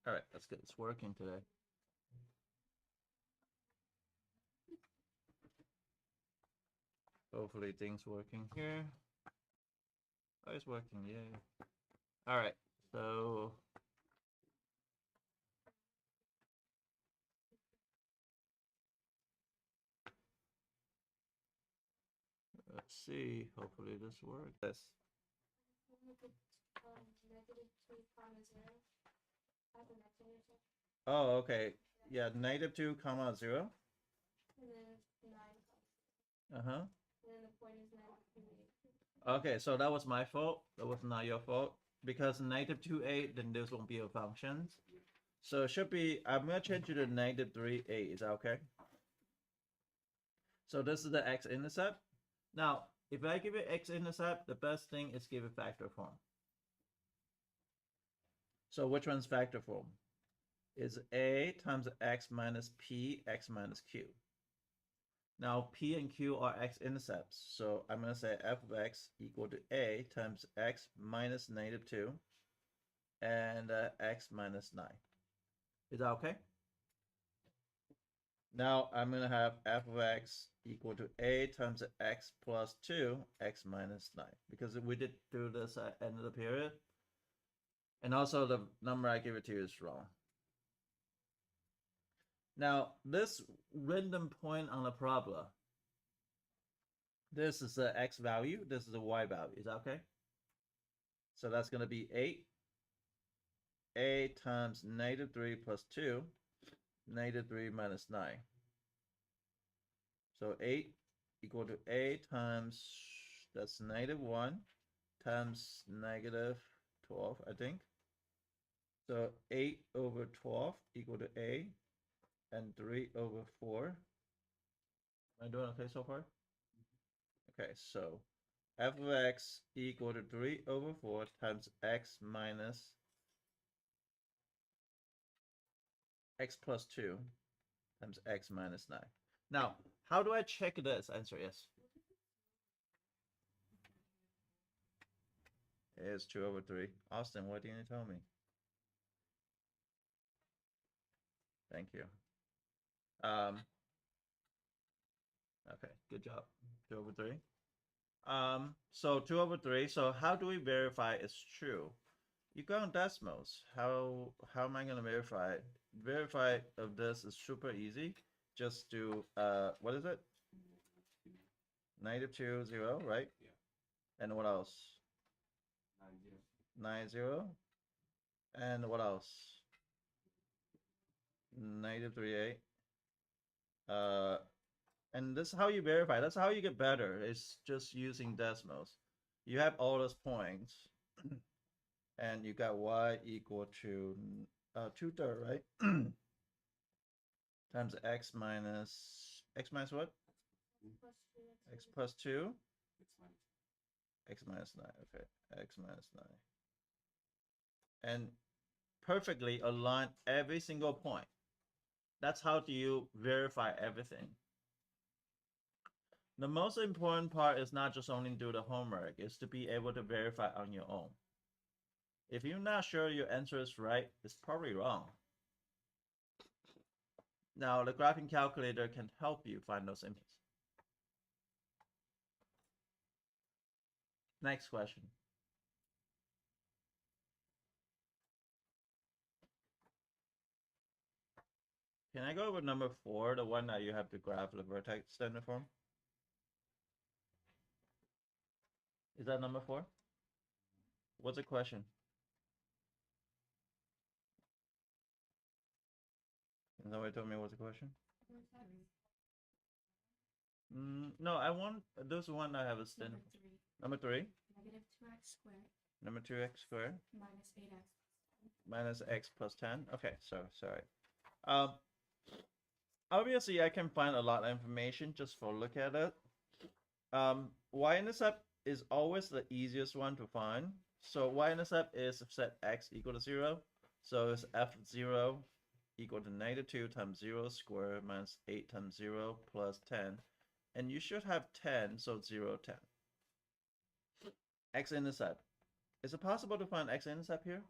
All right, let's get this working today. Hopefully things working here. Oh, it's working, yay. All right, so let's see. Hopefully this works. This. Oh, okay. Yeah, -2 comma 0. Uh-huh. Okay, so that was my fault. That was not your fault. Because -2, 8, then this won't be a function. So it should be, I'm going to change it to -3, 8. Is that okay? So this is the x-intercept. Now, if I give it x-intercept, the best thing is give it factor form. So which one's factor form? Is a times x minus p, x minus q. Now, p and q are x-intercepts. So I'm going to say f of x equal to a times x minus -2 and x minus 9. Is that okay? Now I'm going to have f of x equal to a times x plus 2, x minus 9. Because we did do this at the end of the period. And also the number I give it to you is wrong. Now, this random point on the parabola, this is the x value, this is the y value. Is that okay? So that's going to be 8. A times -3 plus 2, -3 minus 9. So 8 equal to a times, that's -1 times -12, I think. So 8 over 12 equal to a, and 3 over 4. Am I doing okay so far? Okay, so f of x equal to 3 over 4 times x minus x plus 2 times x minus 9. Now, how do I check this? Answer yes. It is 2 over 3. Austin, what didn't you tell me? Thank you. Okay, good job. 2 over 3. So 2 over 3. So how do we verify it's true? You go on decimals. How am I going to verify it? Verify of this is super easy. Just do what is it? -2, 0, right? Yeah. And what else? 9, 0. And what else? -3, 8. And this is how you verify. That's how you get better. It's just using decimals. You have all those points, and you got y equal to 2/3, right? Times x minus what? X plus 2. X minus 9. Okay, x minus 9. And perfectly align every single point. That's how do you verify everything. The most important part is not just only do the homework, is to be able to verify on your own. If you're not sure your answer is right, it's probably wrong. Now, the graphing calculator can help you find those images. Next question. Can I go with number 4, the one that you have to graph the vertex standard form? Is that number 4? What's the question? Can somebody tell me what's the question? No, I want this one that I have a standard. Number 3. -2x squared Number 2x squared minus 8x minus x plus 10. Okay, so sorry. Obviously I can find a lot of information just for look at it. Y-intercept is always the easiest one to find. So y-intercept is set x equal to 0. So it's f0 equal to -2 times 0 squared minus 8 times 0 plus 10. And you should have 10, so 0, 10. X-intercept. Is it possible to find x-intercept here?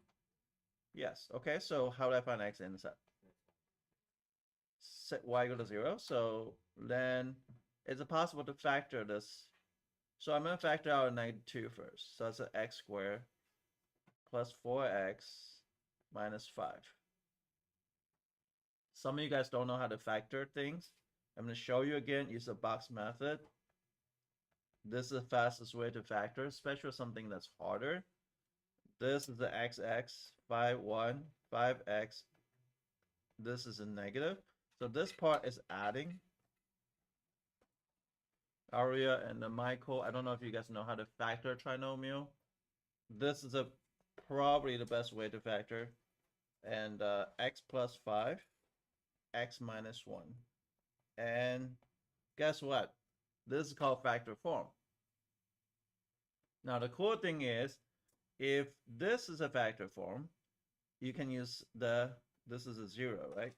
Yes. Okay, so how do I find x-intercept? Set y equal to 0. So then is it possible to factor this? So I'm going to factor out a -2 first. So that's an x squared plus 4x minus 5. Some of you guys don't know how to factor things. I'm going to show you again. Use the box method. This is the fastest way to factor, especially something that's harder. This is the xx, 5, 1, 5x. This is a negative. So this part is adding. Aria and Michael, I don't know if you guys know how to factor a trinomial. This is probably the best way to factor. And x plus 5, x minus 1. And guess what? This is called factor form. Now the cool thing is, if this is a factor form, you can use this is a 0, right?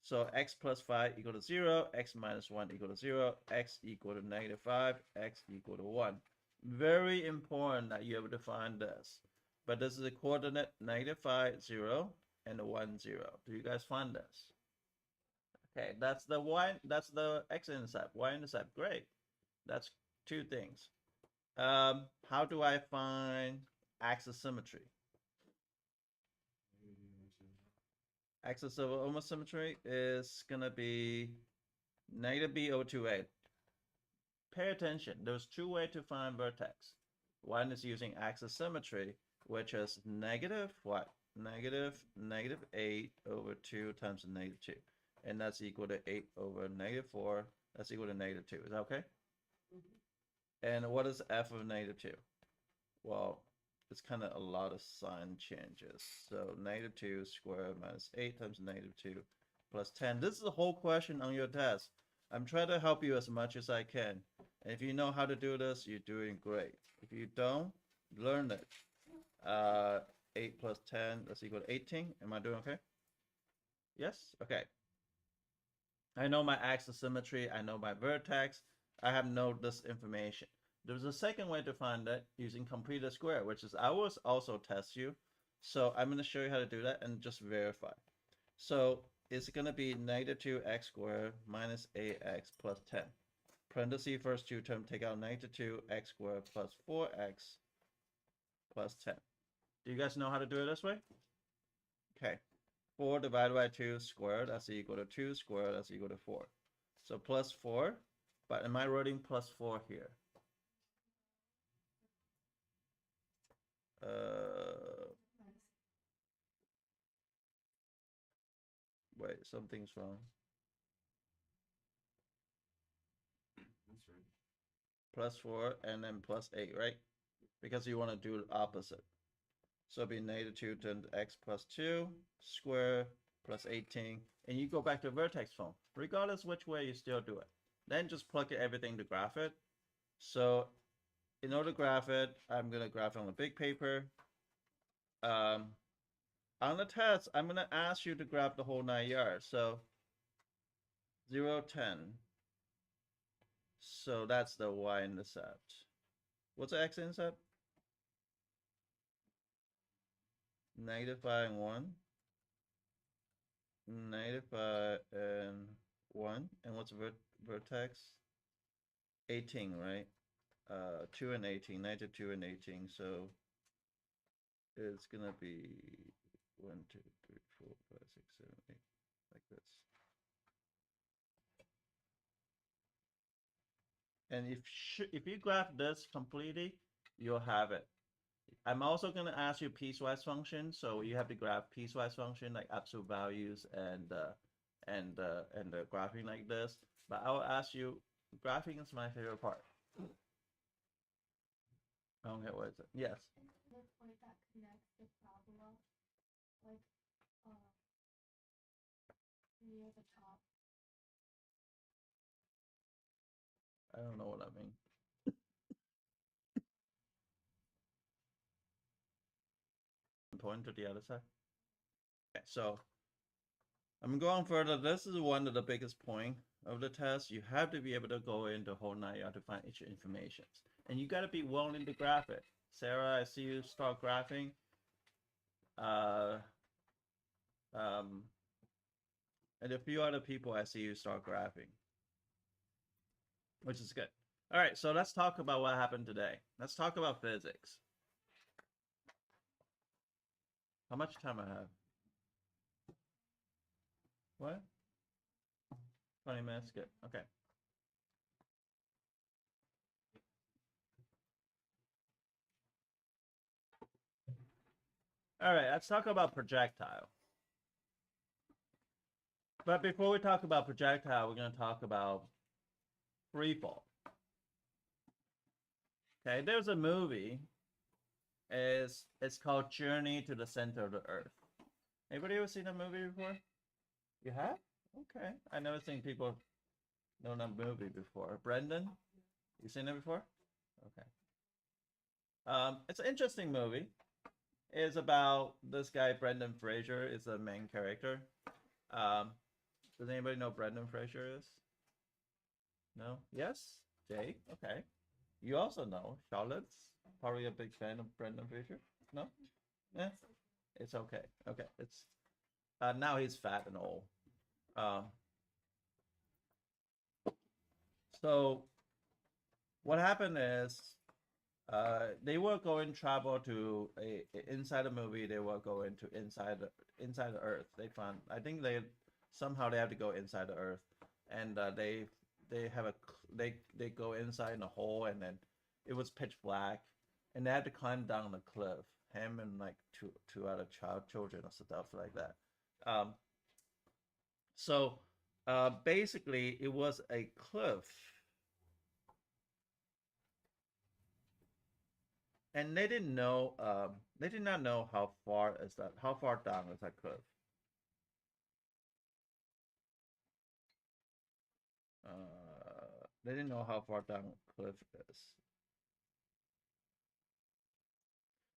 So x plus 5 equal to 0, x minus 1 equal to 0, x equal to -5, x equal to 1. Very important that you able to find this. But this is a coordinate -5, 0, and a 1, 0. Do you guys find this? Okay, that's the x-intercept, y-intercept, great. That's two things. How do I find axis symmetry? Axis of homosymmetry is gonna be -b over 2a. Pay attention. There's two ways to find vertex. One is using axis symmetry, which is negative what? -8 over 2 times -2. And that's equal to 8 over -4. That's equal to -2. Is that okay? And what is f of -2? Well, it's kind of a lot of sign changes. So -2 squared minus 8 times -2 plus 10. This is the whole question on your test. I'm trying to help you as much as I can. And if you know how to do this, you're doing great. If you don't, learn it. 8 plus 10, that's equal to 18. Am I doing okay? Yes? Okay. I know my axis symmetry. I know my vertex. I have know this information. There's a second way to find that using completed square, which is I will also test you. So I'm going to show you how to do that and just verify. So it's going to be -2x squared minus ax plus 10. Parentheses first two term, take out -2x squared plus 4x plus 10. Do you guys know how to do it this way? Okay. 4 divided by 2 squared, that's equal to 2 squared, that's equal to 4. So plus 4, but am I writing plus 4 here? Wait, something's wrong. That's right. Plus 4 and then plus 8, right? Because you want to do the opposite. So it'll be -2 times x plus 2 square plus 18. And you go back to vertex form. Regardless which way, you still do it. Then just plug everything to graph it. So in order to graph it, I'm going to graph it on a big paper. On the test, I'm going to ask you to graph the whole 9 yards. So 0, 10. So that's the y-intercept. What's the x-intercept? -5 and 1. -5 and 1. And what's vertex? 18, right? 2 and 18. -2 and 18. So it's going to be 1, 2, 3, 4, 5, 6, 7, 8. Like this. And if you graph this completely, you'll have it. I'm also going to ask you piecewise function, so you have to graph piecewise function like absolute values and the graphing like this. But I will ask you, graphing is my favorite part. Okay, what is it? Yes. The point that connects the parabola, like near the top. I don't know what I mean. Point to the other side. Okay, so I'm going further. This is one of the biggest point of the test. You have to be able to go into whole 9 yards to find each information. And you got to be willing to graph it. Sarah, I see you start graphing. And a few other people I see you start graphing, which is good. All right, so let's talk about what happened today. Let's talk about physics. How much time I have? What? 20 minutes, good. Okay. All right, let's talk about projectile. But before we talk about projectile, we're going to talk about free fall. Okay, there's a movie. It's called Journey to the Center of the Earth. Anybody ever seen that movie before? You have? Okay. I never seen people know that movie before. Brendan, you seen it before? Okay. It's an interesting movie. It's about this guy, Brendan Fraser, is the main character. Does anybody know Brendan Fraser is? No? Yes? Jay? Okay. You also know. Charlotte's probably a big fan of Brendan Fraser? No? Yeah? It's okay. Okay. It's now he's fat and old. So what happened is they were going travel to inside the movie. They were going to inside the Earth. They found, I think they somehow they have to go inside the Earth, and they go inside in a hole, and then it was pitch black, and they had to climb down the cliff. Him and like two other children or stuff like that. So basically, it was a cliff. And they didn't know. They did not know how far is that. How far down is that cliff? They didn't know how far down the cliff is.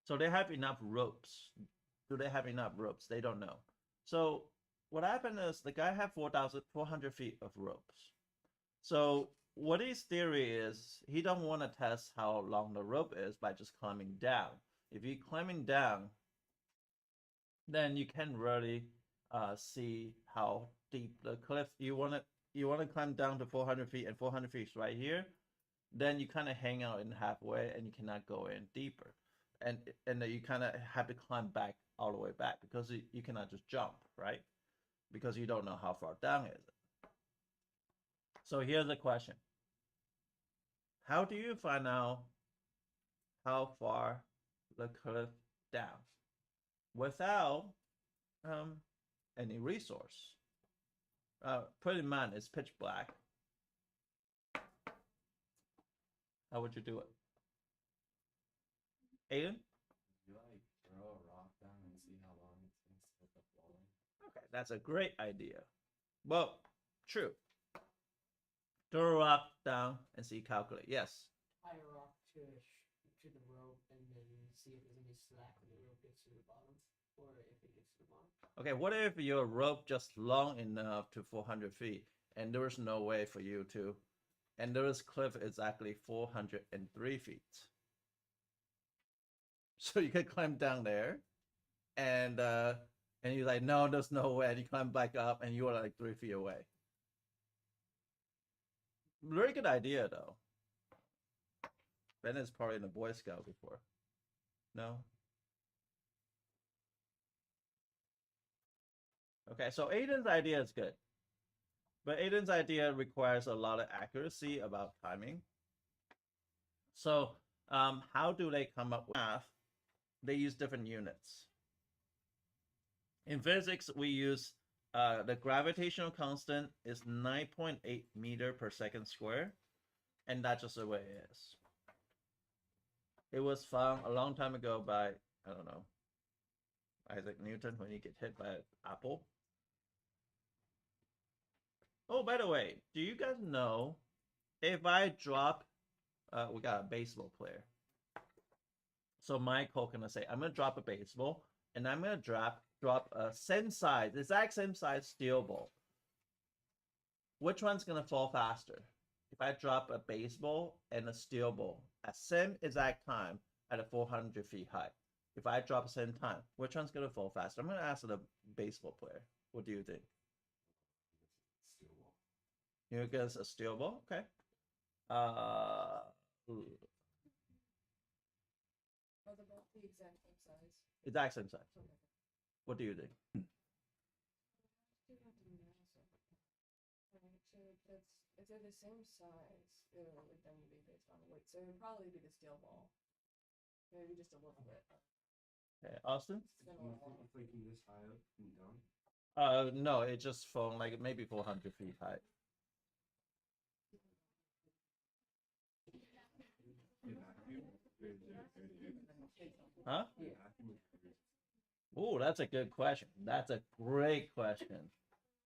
So they have enough ropes. Do they have enough ropes? They don't know. So what happened is the guy had 4,400 feet of ropes. So what his theory is, he don't want to test how long the rope is by just climbing down. If you're climbing down, then you can really see how deep the cliff. You want to climb down to 400 feet, and 400 feet is right here. Then you kind of hang out in halfway, and you cannot go in deeper, and you kind of have to climb back all the way back, because you cannot just jump, right? Because you don't know how far down is it. So here's the question: how do you find out how far the cliff down without any resource? Put in mind, it's pitch black. How would you do it? Aiden? You like throw a rock down and see how long it takes to get falling. Okay, that's a great idea. Well, true. Throw a rock down and see calculate. Yes. Tie a rock to the rope and then see if there's any slack when the rope gets to the bottom, or if it gets to the bottom. Okay, what if your rope just long enough to 400 feet, and there is no way for you to, and this cliff is actually 403 feet. So you can climb down there, and you're like, no, there's no way. And you climb back up, and you are like 3 feet away. Very good idea, though. Ben is probably in a Boy Scout before. No? Okay, so Aiden's idea is good. But Aiden's idea requires a lot of accuracy about timing. So how do they come up with math? They use different units. In physics, we use the gravitational constant is 9.8 meter per second square. And that's just the way it is. It was found a long time ago by, I don't know, Isaac Newton when he get hit by an apple. Oh, by the way, do you guys know if I drop, we got a baseball player. So Michael gonna say, I'm gonna drop a baseball, and I'm gonna drop a same size, exact same size steel ball. Which one's gonna fall faster? If I drop a baseball and a steel ball at same exact time at a 400 feet height, if I drop at the same time, which one's gonna fall faster? I'm gonna ask the baseball player. What do you think? Steel ball. You guess a steel ball? Okay. Ooh, Are they both the exact same size? exact same size. Okay. What do you think? Do you have to mass it? Alright, so that's if they're the same size, it would then be based on weight. So it would probably be the steel ball. Maybe just a little bit. Okay, Austin? It's been a You while. think it's like this high up and down? No, it just from like maybe 400 feet high. Huh? Oh, that's a good question. That's a great question.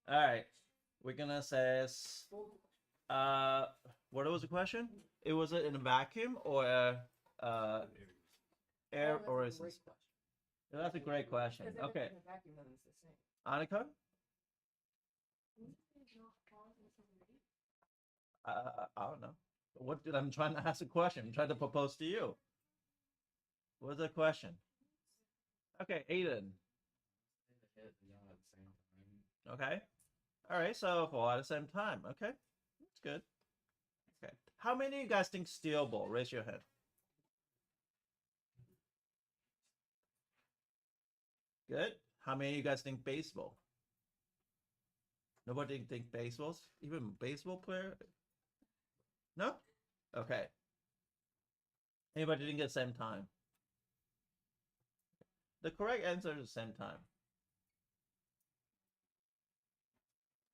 All right, we're gonna say, what was the question? It was it in a vacuum or air Oh, or that's is a great this? question. That's a great question. Because if Okay, it's in a vacuum, then it's the same. Annika, Wouldn't it not fall to the same rate? I don't know. What did I'm trying to ask a question? I'm trying to propose to you. What's the question? Okay, Aiden. They hit the yacht at the same time. Okay. All right, so fall at the same time. Okay, that's good. Okay, how many of you guys think steel ball? Raise your hand. Good. How many of you guys think baseball? Nobody think baseballs? Even baseball player? No? Okay. Anybody think at the same time? The correct answer is the same time.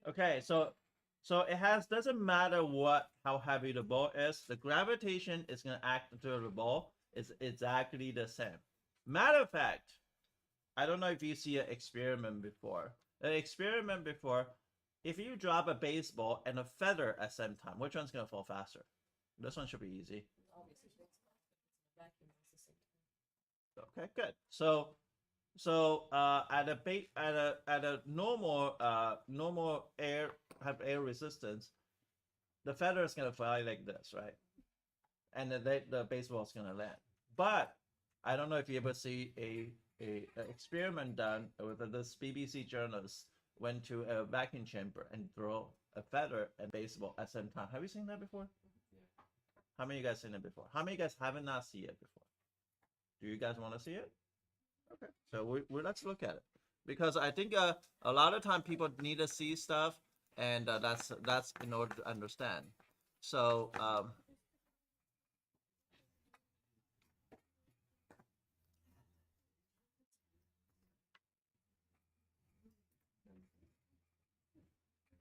Okay, so it has doesn't matter how heavy the ball is, the gravitation is gonna act to the ball is exactly the same. Matter of fact, I don't know if you see an experiment before. An experiment before, if you drop a baseball and a feather at the same time, which one's gonna fall faster? This one should be easy. Obviously, it's in a vacuum, it's the same time. Okay, good. So at a normal air have air resistance, the feather is gonna fly like this, right? And the baseball is gonna land. But I don't know if you ever see a experiment done with this BBC journalist went to a vacuum chamber and throw a feather and baseball at the same time. Have you seen that before? Yeah. How many of you guys seen it before? How many of you guys haven't not seen it before? Do you guys want to see it? Okay, so we let's look at it because I think a lot of time people need to see stuff, and that's in order to understand. So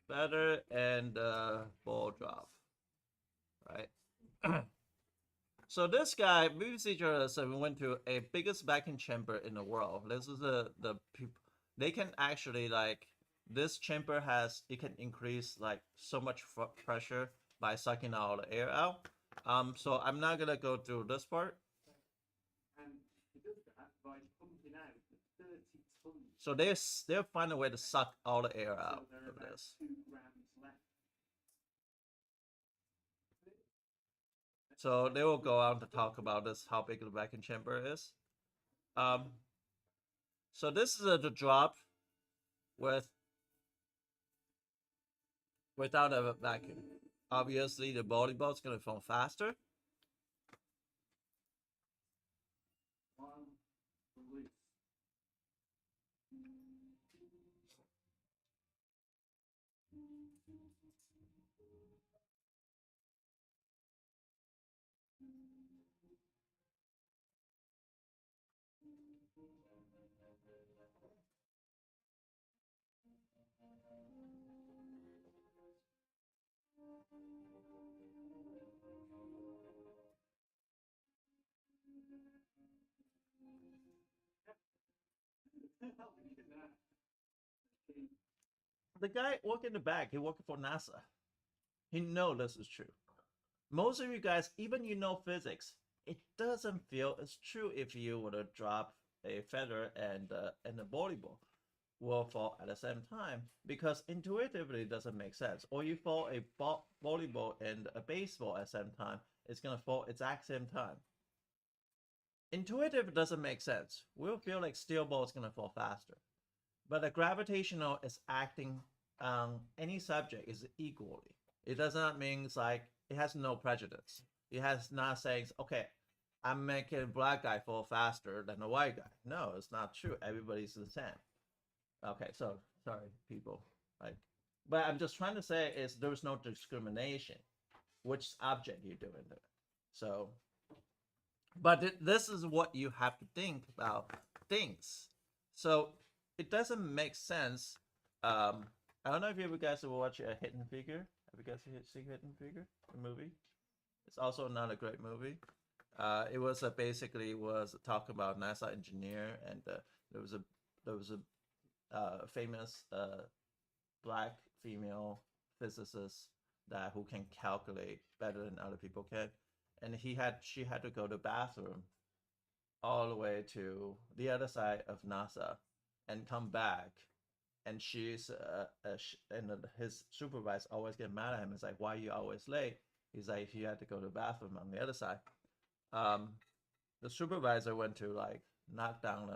feather and ball drop, right? So this guy, BBC journalist, went to a biggest vacuum chamber in the world. This is the people. They can actually like this chamber has it can increase like so much pressure by sucking all the air out. So I'm not gonna go through this part. And it does that by pumping out 30 tons. So they'll find a way to suck all the air out So there are of about this. 2 grams left. So they will go out to talk about this, how big the vacuum chamber is. So this is the drop without a vacuum. Obviously, the volleyball is going to fall faster. One release. The guy working in the back, he working for NASA. He know this is true. Most of you guys, even you know physics, it doesn't feel as true if you were to drop a feather and a volleyball will fall at the same time because intuitively it doesn't make sense. Or you fall a volleyball and a baseball at the same time, it's gonna fall exact same time. intuitive doesn't make sense. We'll feel like steel ball is gonna fall faster, but the gravitational is acting on any subject is equally. It does not mean like it has no prejudice. It has not saying, okay, I'm making a black guy fall faster than a white guy. No, it's not true. Everybody's the same. Okay, so sorry, people. Like, but I'm just trying to say is there's no discrimination, which object you're doing it. So, but this is what you have to think about things. So it doesn't make sense. I don't know if you guys will watch a Hidden Figure. Have you guys seen Hidden Figure, the movie? It's also not a great movie. It was basically was talk about NASA engineer, and there was a famous black female physicist that who can calculate better than other people can, and she had to go to the bathroom all the way to the other side of NASA and come back, and she's and his supervisor always get mad at him. It's like, why are you always late? He's like, he had to go to the bathroom on the other side. The supervisor went to like knock down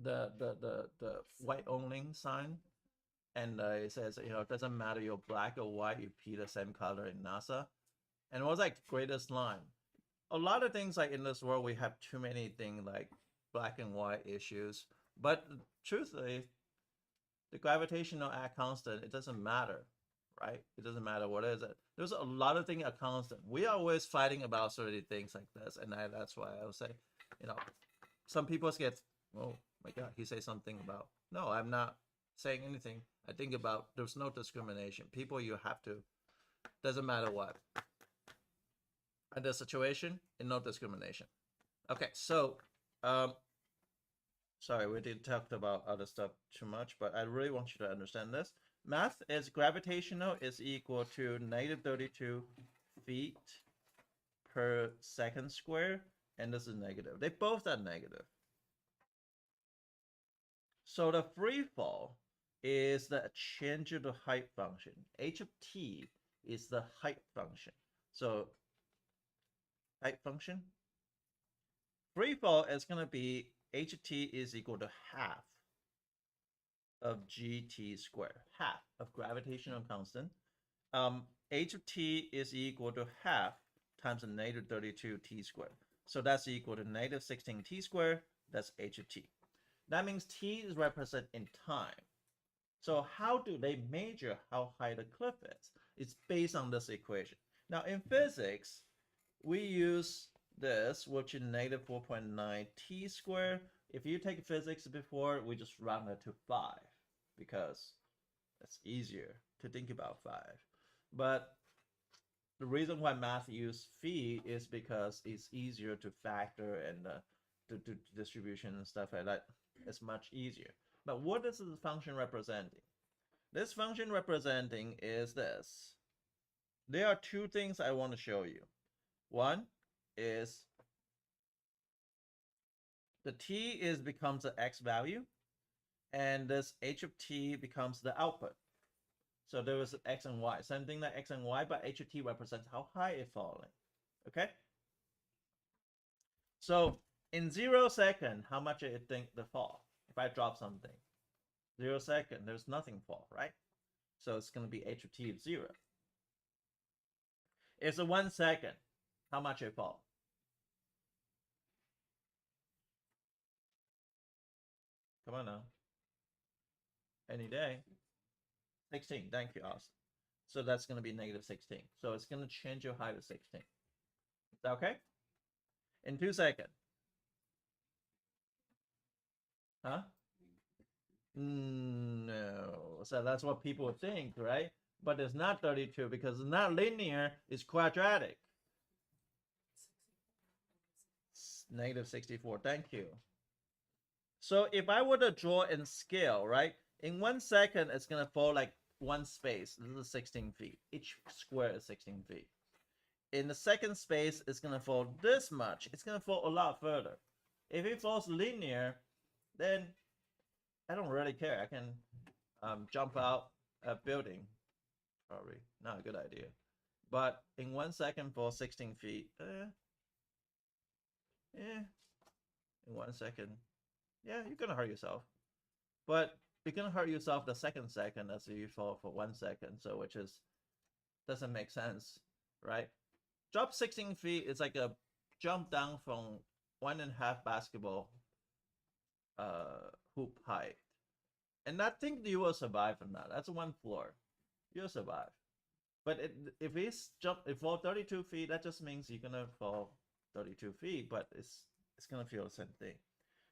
the white only sign, and it says, you know, it doesn't matter you're black or white, you pee the same color in NASA. And it was like greatest line. A lot of things like in this world we have too many things like black and white issues, but truthfully, the gravitational act constant, it doesn't matter, right? It doesn't matter what is it. There's a lot of things are constant. We are always fighting about certain things like this, and that's why I would say, you know, some people get, oh my God, he say something about, no, I'm not saying anything. I think about there's no discrimination. People, you have to, doesn't matter what. In this situation, and no discrimination. Okay, so, sorry, we did talk about other stuff too much, but I really want you to understand this. Math is gravitational is equal to -32 feet per second square, and this is negative. They both are negative. So the free fall is the change of the height function. H of t is the height function. So height function, free fall is going to be h of t is equal to half of gt squared, half of gravitational constant. H of t is equal to half times the -32 t squared. So that's equal to -16 t squared. That's h of t. That means t is represented in time. So how do they measure how high the cliff is? It's based on this equation. Now in physics, we use this, which is -4.9 t squared. If you take physics before, we just round it to 5 because it's easier to think about 5. But the reason why math use phi is because it's easier to factor and the distribution and stuff like that. It's much easier. But what is this function representing? This function representing is this. There are two things I want to show you. One is the t becomes the x value, and this h of t becomes the output. So there was x and y, same thing like x and y, but h of t represents how high it's falling. Okay. So in 0 seconds, how much do you think the fall? If I drop something, 0 seconds, there's nothing fall, right? So it's going to be h of t of 0. It's a 1 second. How much it fall? Come on now. Any day. 16. Thank you, Austin. So that's going to be -16. So it's going to change your height to 16. Is that okay? In 2 seconds. Huh? No. So that's what people think, right? But it's not 32 because it's not linear, it's quadratic. -64. Thank you. So if I were to draw in scale, right? In 1 second, it's going to fall like one space. This is 16 feet. Each square is 16 feet. In the second space, it's going to fall this much. It's going to fall a lot further. If it falls linear, then I don't really care. I can jump out a building. Probably not a good idea. But in 1 second for 16 feet, in 1 second. Yeah, you're gonna hurt yourself. But you're gonna hurt yourself the second as you fall for 1 second, so which is doesn't make sense, right? Drop 16 feet is like a jump down from 1.5 basketball hoop height. And I think you will survive from that. That's 1 floor. You'll survive. But if it fall 32 feet, that just means you're gonna fall 32 feet, but it's gonna feel the same thing.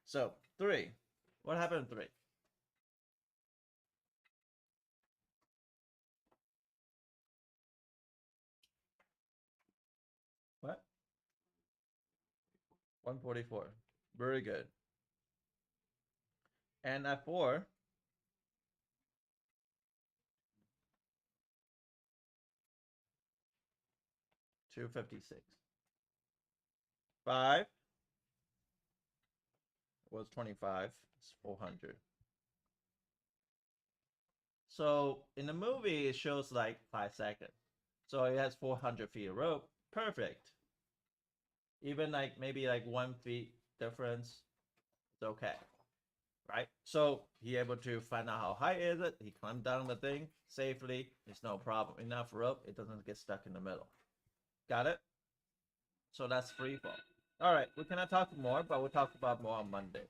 So 3. What happened in 3? What? 144. Very good. And at 4, 256. 5 was 25. It's 400. So in the movie, it shows like 5 seconds. So it has 400 feet of rope. Perfect. Even like maybe like 1 feet difference, it's okay. Right? So he able to find out how high is it. He climbed down the thing safely. It's no problem. Enough rope. It doesn't get stuck in the middle. Got it? So that's free fall. All right. We cannot talk more, but we'll talk about more on Monday.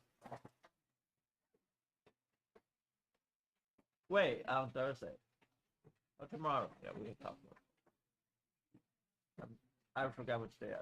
Wait, on Thursday. Or tomorrow. Yeah, we can talk more. I forgot which day I